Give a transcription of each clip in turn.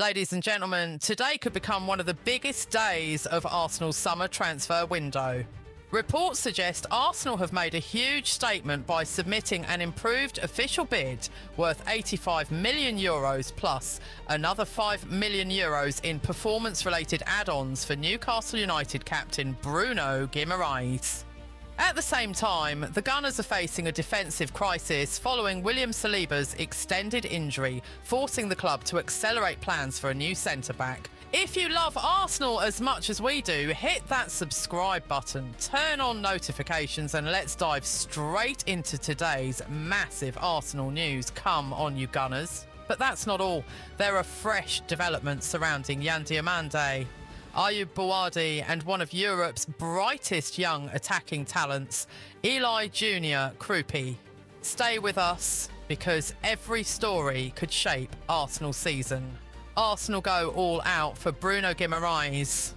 Ladies and gentlemen, today could become one of the biggest days of Arsenal's summer transfer window. Reports suggest Arsenal have made a huge statement by submitting an improved official bid worth €85 million plus another €5 million in performance-related add-ons for Newcastle United captain Bruno Guimarães. At the same time, the Gunners are facing a defensive crisis following William Saliba's extended injury, forcing the club to accelerate plans for a new centre-back. If you love Arsenal as much as we do, hit that subscribe button, turn on notifications, and let's dive straight into today's massive Arsenal news. Come on, you Gunners. But that's not all. There are fresh developments surrounding Yan Diomandé, Ayyoub Bouaddi, and one of Europe's brightest young attacking talents, Eli Junior Kroupi. Stay with us, because every story could shape Arsenal's season. Arsenal go all out for Bruno Guimarães.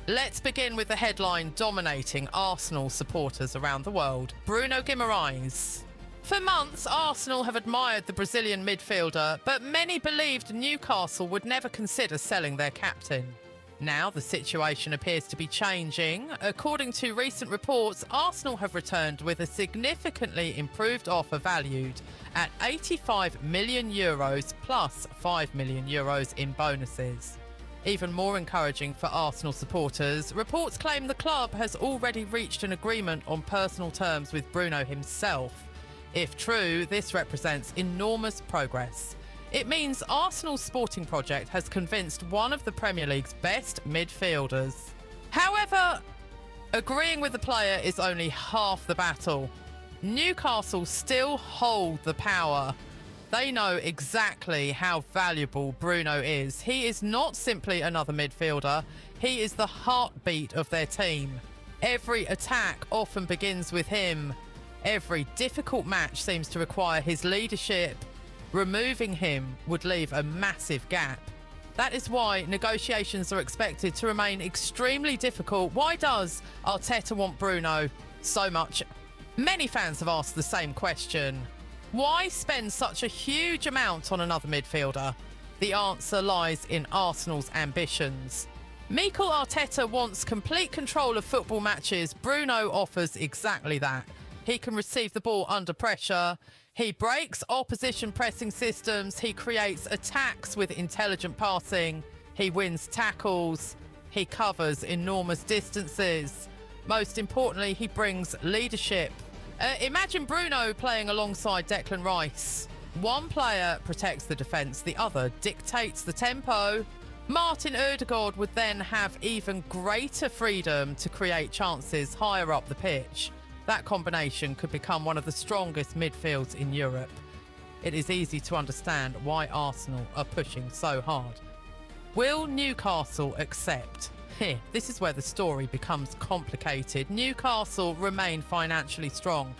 Let's begin with the headline dominating Arsenal supporters around the world. Bruno Guimarães. For months, Arsenal have admired the Brazilian midfielder, but many believed Newcastle would never consider selling their captain. Now the situation appears to be changing. According to recent reports, Arsenal have returned with a significantly improved offer valued at €85 million plus €5 million in bonuses. Even more encouraging for Arsenal supporters, reports claim the club has already reached an agreement on personal terms with Bruno himself. If true, this represents enormous progress. It means Arsenal's sporting project has convinced one of the Premier League's best midfielders. However, agreeing with the player is only half the battle. Newcastle still hold the power. They know exactly how valuable Bruno is. He is not simply another midfielder. He is the heartbeat of their team. Every attack often begins with him. Every difficult match seems to require his leadership. Removing him would leave a massive gap. That is why negotiations are expected to remain extremely difficult. Why does Arteta want Bruno so much? Many fans have asked the same question. Why spend such a huge amount on another midfielder? The answer lies in Arsenal's ambitions. Mikel Arteta wants complete control of football matches. Bruno offers exactly that. He can receive the ball under pressure. He breaks opposition pressing systems. He creates attacks with intelligent passing. He wins tackles. He covers enormous distances. Most importantly, he brings leadership. Imagine Bruno playing alongside Declan Rice. One player protects the defence, the other dictates the tempo. Martin Ødegaard would then have even greater freedom to create chances higher up the pitch. That combination could become one of the strongest midfields in Europe. It is easy to understand why Arsenal are pushing so hard. Will Newcastle accept? Here, this is where the story becomes complicated. Newcastle remain financially strong.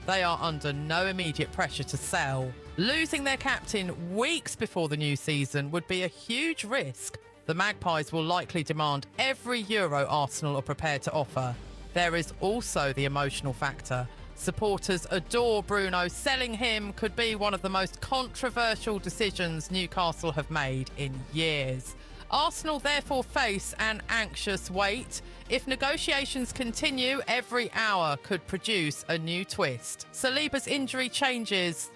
They are under no immediate pressure to sell. Losing their captain weeks before the new season would be a huge risk. The Magpies will likely demand every euro Arsenal are prepared to offer. There is also the emotional factor. Supporters adore Bruno. Selling him could be one of the most controversial decisions Newcastle have made in years. Arsenal therefore face an anxious wait. If negotiations continue, every hour could produce a new twist. Saliba's injury changes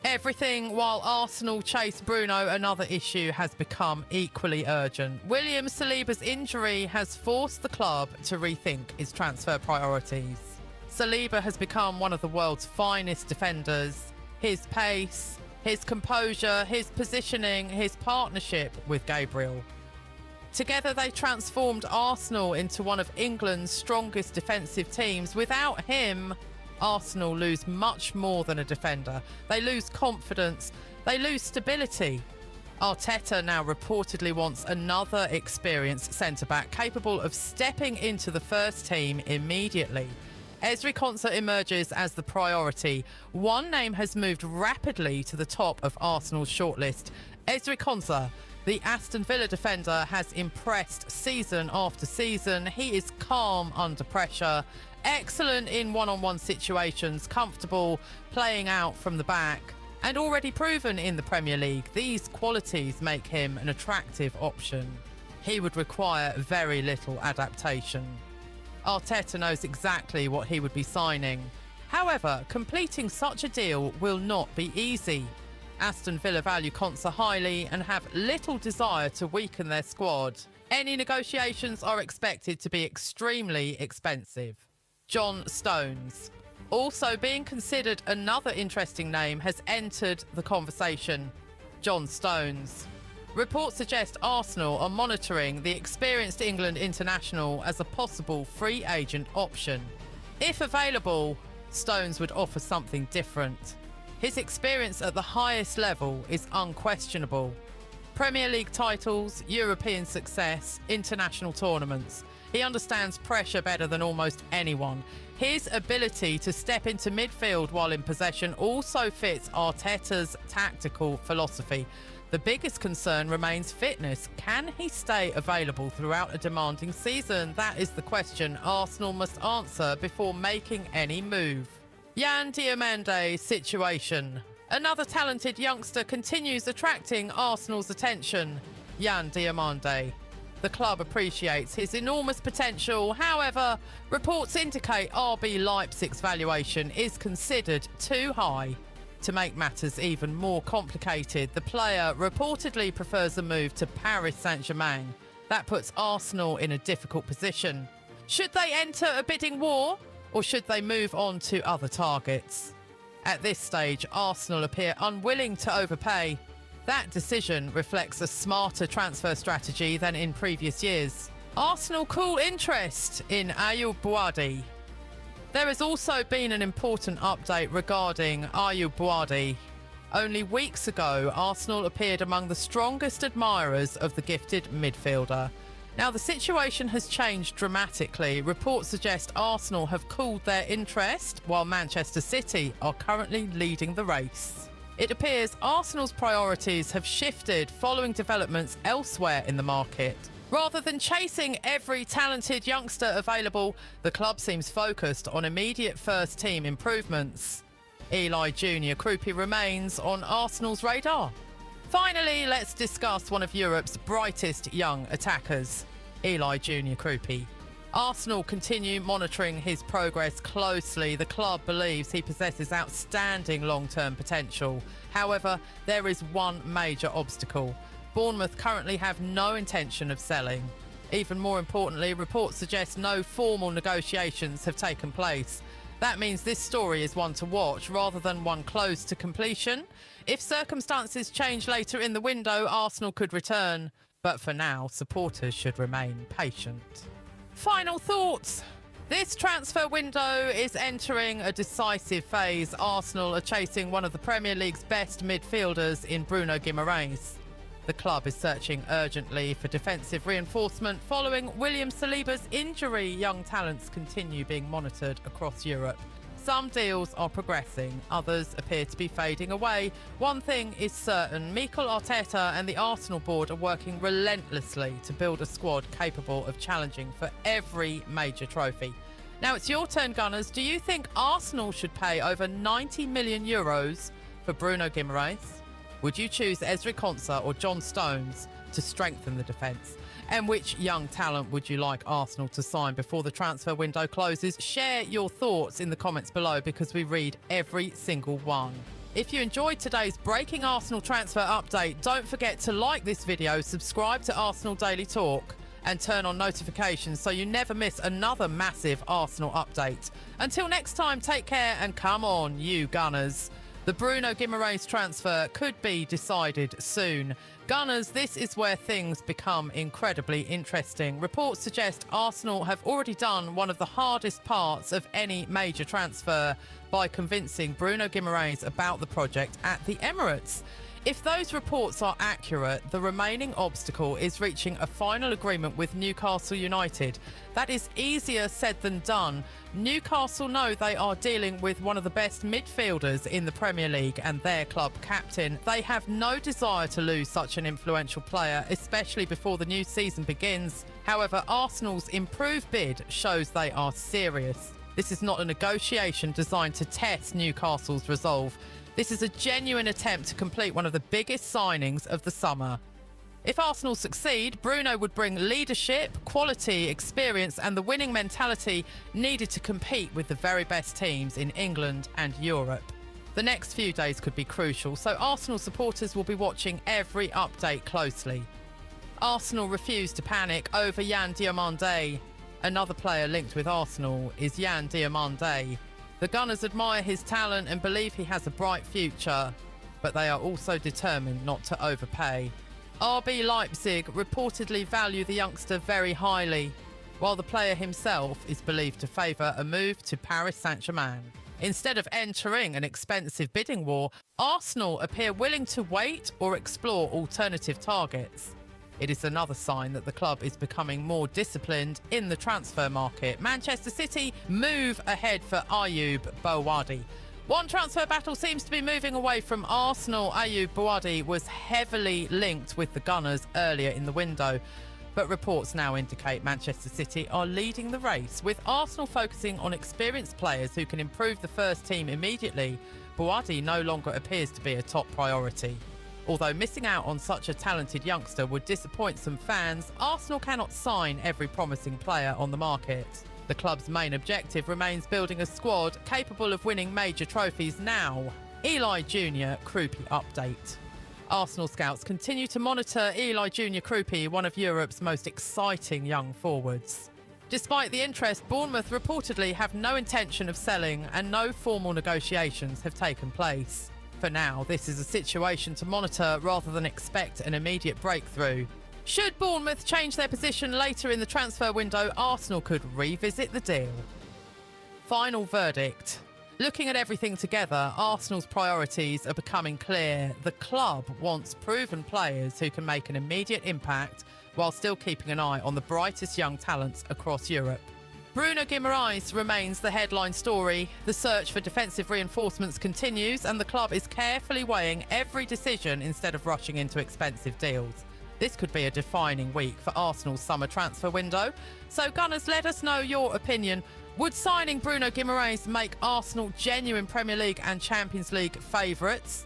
everything. While Arsenal chase Bruno, another issue has become equally urgent. William Saliba's injury has forced the club to rethink its transfer priorities. Saliba has become one of the world's finest defenders. His pace, his composure, his positioning, his partnership with Gabriel. Together they transformed Arsenal into one of England's strongest defensive teams. Without him, Arsenal lose much more than a defender. They lose confidence. They lose stability. Arteta now reportedly wants another experienced centre-back capable of stepping into the first team immediately. Ezri Konsa emerges as the priority. One name has moved rapidly to the top of Arsenal's shortlist. Ezri Konsa, the Aston Villa defender, has impressed season after season. He is calm under pressure, excellent in one-on-one situations, comfortable playing out from the back. And already proven in the Premier League, these qualities make him an attractive option. He would require very little adaptation. Arteta knows exactly what he would be signing. However, completing such a deal will not be easy. Aston Villa value Konsa highly and have little desire to weaken their squad. Any negotiations are expected to be extremely expensive. John Stones. Also being considered, another interesting name has entered the conversation. John Stones. Reports suggest Arsenal are monitoring the experienced England international as a possible free agent option. If available, Stones would offer something different. His experience at the highest level is unquestionable. Premier League titles, European success, international tournaments. He understands pressure better than almost anyone. His ability to step into midfield while in possession also fits Arteta's tactical philosophy. The biggest concern remains fitness. Can he stay available throughout a demanding season? That is the question Arsenal must answer before making any move. Yan Diomandé situation. Another talented youngster continues attracting Arsenal's attention. Yan Diomandé. The club appreciates his enormous potential. However, reports indicate RB Leipzig's valuation is considered too high. To make matters even more complicated, the player reportedly prefers a move to Paris Saint-Germain. That puts Arsenal in a difficult position. Should they enter a bidding war, or should they move on to other targets? At this stage, Arsenal appear unwilling to overpay. That decision reflects a smarter transfer strategy than in previous years. Arsenal cool interest in Ayyoub Bouaddi. There has also been an important update regarding Ayyoub Bouaddi. Only weeks ago, Arsenal appeared among the strongest admirers of the gifted midfielder. Now, the situation has changed dramatically. Reports suggest Arsenal have cooled their interest, while Manchester City are currently leading the race. It appears Arsenal's priorities have shifted following developments elsewhere in the market. Rather than chasing every talented youngster available, the club seems focused on immediate first-team improvements. Eli Junior Krouppy remains on Arsenal's radar. Finally, let's discuss one of Europe's brightest young attackers, Eli Junior Krouppy. Arsenal continue monitoring his progress closely. The club believes he possesses outstanding long-term potential. However, there is one major obstacle. Bournemouth currently have no intention of selling. Even more importantly, reports suggest no formal negotiations have taken place. That means this story is one to watch rather than one close to completion. If circumstances change later in the window, Arsenal could return. But for now, supporters should remain patient. Final thoughts. This transfer window is entering a decisive phase. Arsenal are chasing one of the Premier League's best midfielders in Bruno Guimarães. The club is searching urgently for defensive reinforcement following William Saliba's injury. Young talents continue being monitored across Europe. Some deals are progressing, others appear to be fading away. One thing is certain, Mikel Arteta and the Arsenal board are working relentlessly to build a squad capable of challenging for every major trophy. Now it's your turn, Gunners. Do you think Arsenal should pay over 90 million euros for Bruno Guimarães? Would you choose Ezri Konsa or John Stones to strengthen the defence? And which young talent would you like Arsenal to sign before the transfer window closes? Share your thoughts in the comments below because we read every single one. If you enjoyed today's breaking Arsenal transfer update, don't forget to like this video, subscribe to Arsenal Daily Talk and turn on notifications so you never miss another massive Arsenal update. Until next time, take care and come on, you Gunners. The Bruno Guimarães transfer could be decided soon. Gunners, this is where things become incredibly interesting. Reports suggest Arsenal have already done one of the hardest parts of any major transfer by convincing Bruno Guimarães about the project at the Emirates. If those reports are accurate, the remaining obstacle is reaching a final agreement with Newcastle United. That is easier said than done. Newcastle know they are dealing with one of the best midfielders in the Premier League and their club captain. They have no desire to lose such an influential player, especially before the new season begins. However, Arsenal's improved bid shows they are serious. This is not a negotiation designed to test Newcastle's resolve. This is a genuine attempt to complete one of the biggest signings of the summer. If Arsenal succeed, Bruno would bring leadership, quality, experience and the winning mentality needed to compete with the very best teams in England and Europe. The next few days could be crucial, so Arsenal supporters will be watching every update closely. Arsenal refused to panic over Yan Diomandé. Another player linked with Arsenal is Yan Diomandé. The Gunners admire his talent and believe he has a bright future, but they are also determined not to overpay. RB Leipzig reportedly value the youngster very highly, while the player himself is believed to favour a move to Paris Saint-Germain. Instead of entering an expensive bidding war, Arsenal appear willing to wait or explore alternative targets. It is another sign that the club is becoming more disciplined in the transfer market. Manchester City move ahead for Ayyoub Bouaddi. One transfer battle seems to be moving away from Arsenal. Ayyoub Bouaddi was heavily linked with the Gunners earlier in the window, but reports now indicate Manchester City are leading the race, with Arsenal focusing on experienced players who can improve the first team immediately. Bouaddi no longer appears to be a top priority. Although missing out on such a talented youngster would disappoint some fans, Arsenal cannot sign every promising player on the market. The club's main objective remains building a squad capable of winning major trophies now. Eli Junior Krooppy update. Arsenal scouts continue to monitor Eli Junior Krouppy, one of Europe's most exciting young forwards. Despite the interest, Bournemouth reportedly have no intention of selling and no formal negotiations have taken place. For now, this is a situation to monitor rather than expect an immediate breakthrough. Should Bournemouth change their position later in the transfer window, Arsenal could revisit the deal. Final verdict. Looking at everything together, Arsenal's priorities are becoming clear. The club wants proven players who can make an immediate impact while still keeping an eye on the brightest young talents across Europe. Bruno Guimarães remains the headline story. The search for defensive reinforcements continues and the club is carefully weighing every decision instead of rushing into expensive deals. This could be a defining week for Arsenal's summer transfer window. So Gunners, let us know your opinion. Would signing Bruno Guimarães make Arsenal genuine Premier League and Champions League favourites?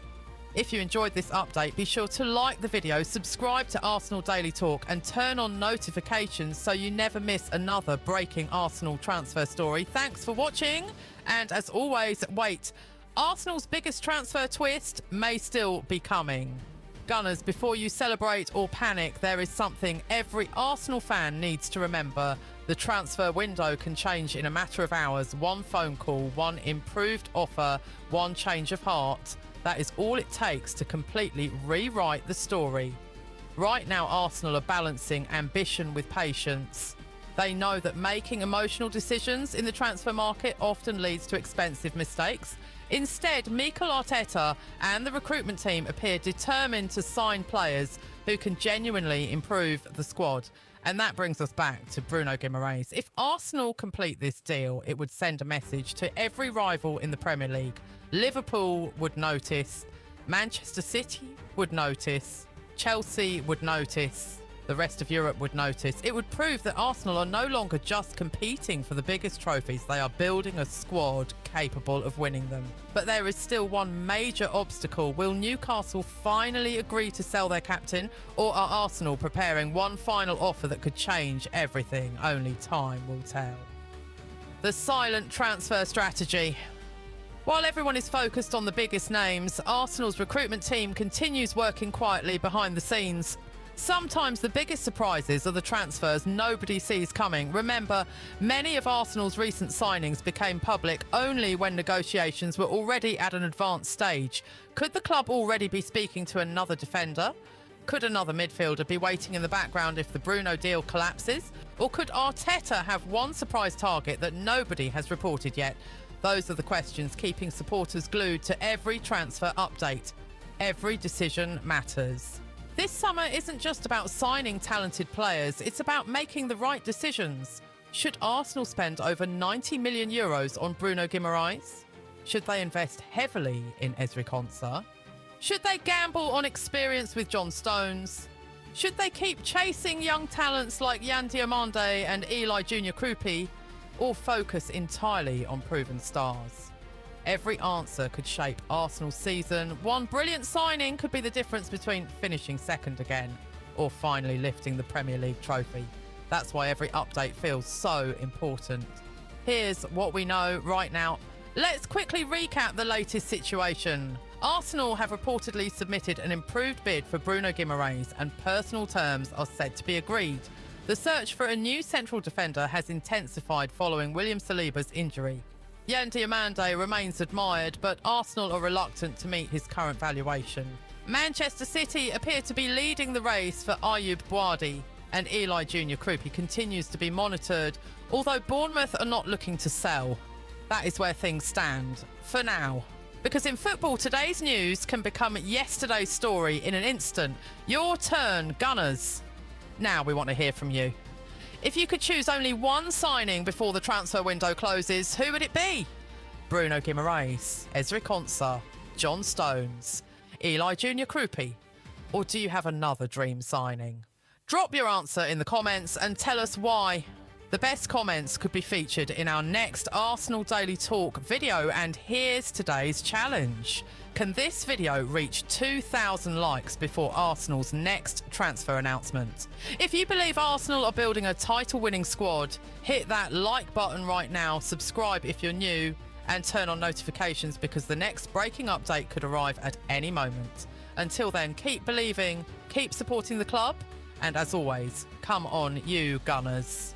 If you enjoyed this update, be sure to like the video, subscribe to Arsenal Daily Talk and turn on notifications so you never miss another breaking Arsenal transfer story. Thanks for watching. And as always, wait, Arsenal's biggest transfer twist may still be coming. Gunners, before you celebrate or panic, there is something every Arsenal fan needs to remember. The transfer window can change in a matter of hours. One phone call, one improved offer, one change of heart. That is all it takes to completely rewrite the story. Right now, Arsenal are balancing ambition with patience. They know that making emotional decisions in the transfer market often leads to expensive mistakes. Instead, Mikel Arteta and the recruitment team appear determined to sign players who can genuinely improve the squad. And that brings us back to Bruno Guimarães. If Arsenal complete this deal, it would send a message to every rival in the Premier League. Liverpool would notice, Manchester City would notice, Chelsea would notice, the rest of Europe would notice. It would prove that Arsenal are no longer just competing for the biggest trophies, they are building a squad capable of winning them. But there is still one major obstacle. Will Newcastle finally agree to sell their captain, or are Arsenal preparing one final offer that could change everything? Only time will tell. The silent transfer strategy. While everyone is focused on the biggest names, Arsenal's recruitment team continues working quietly behind the scenes. Sometimes the biggest surprises are the transfers nobody sees coming. Remember, many of Arsenal's recent signings became public only when negotiations were already at an advanced stage. Could the club already be speaking to another defender? Could another midfielder be waiting in the background if the Bruno deal collapses? Or could Arteta have one surprise target that nobody has reported yet? Those are the questions keeping supporters glued to every transfer update. Every decision matters. This summer isn't just about signing talented players, it's about making the right decisions. Should Arsenal spend over 90 million euros on Bruno Guimarães? Should they invest heavily in Ezri Konsa? Should they gamble on experience with John Stones? Should they keep chasing young talents like Yan Diomandé and Eli Junior Krouppy, or focus entirely on proven stars? Every answer could shape Arsenal's season. One brilliant signing could be the difference between finishing second again or finally lifting the Premier League trophy. That's why every update feels so important. Here's what we know right now. Let's quickly recap the latest situation. Arsenal have reportedly submitted an improved bid for Bruno Guimarães and personal terms are said to be agreed. The search for a new central defender has intensified following William Saliba's injury. Yan Diomandé remains admired, but Arsenal are reluctant to meet his current valuation. Manchester City appear to be leading the race for Ayyoub Bouaddi, and Eli Junior Kroupi continues to be monitored, although Bournemouth are not looking to sell. That is where things stand, for now. Because in football, today's news can become yesterday's story in an instant. Your turn, Gunners. Now we want to hear from you. If you could choose only one signing before the transfer window closes, who would it be? Bruno Guimarães, Ezri Konsa, John Stones, Eli Junior Krouppy, or do you have another dream signing? Drop your answer in the comments and tell us why. The best comments could be featured in our next Arsenal Daily Talk video, and here's today's challenge. Can this video reach 2,000 likes before Arsenal's next transfer announcement? If you believe Arsenal are building a title-winning squad, hit that like button right now, subscribe if you're new, and turn on notifications because the next breaking update could arrive at any moment. Until then, keep believing, keep supporting the club, and as always, come on you Gunners.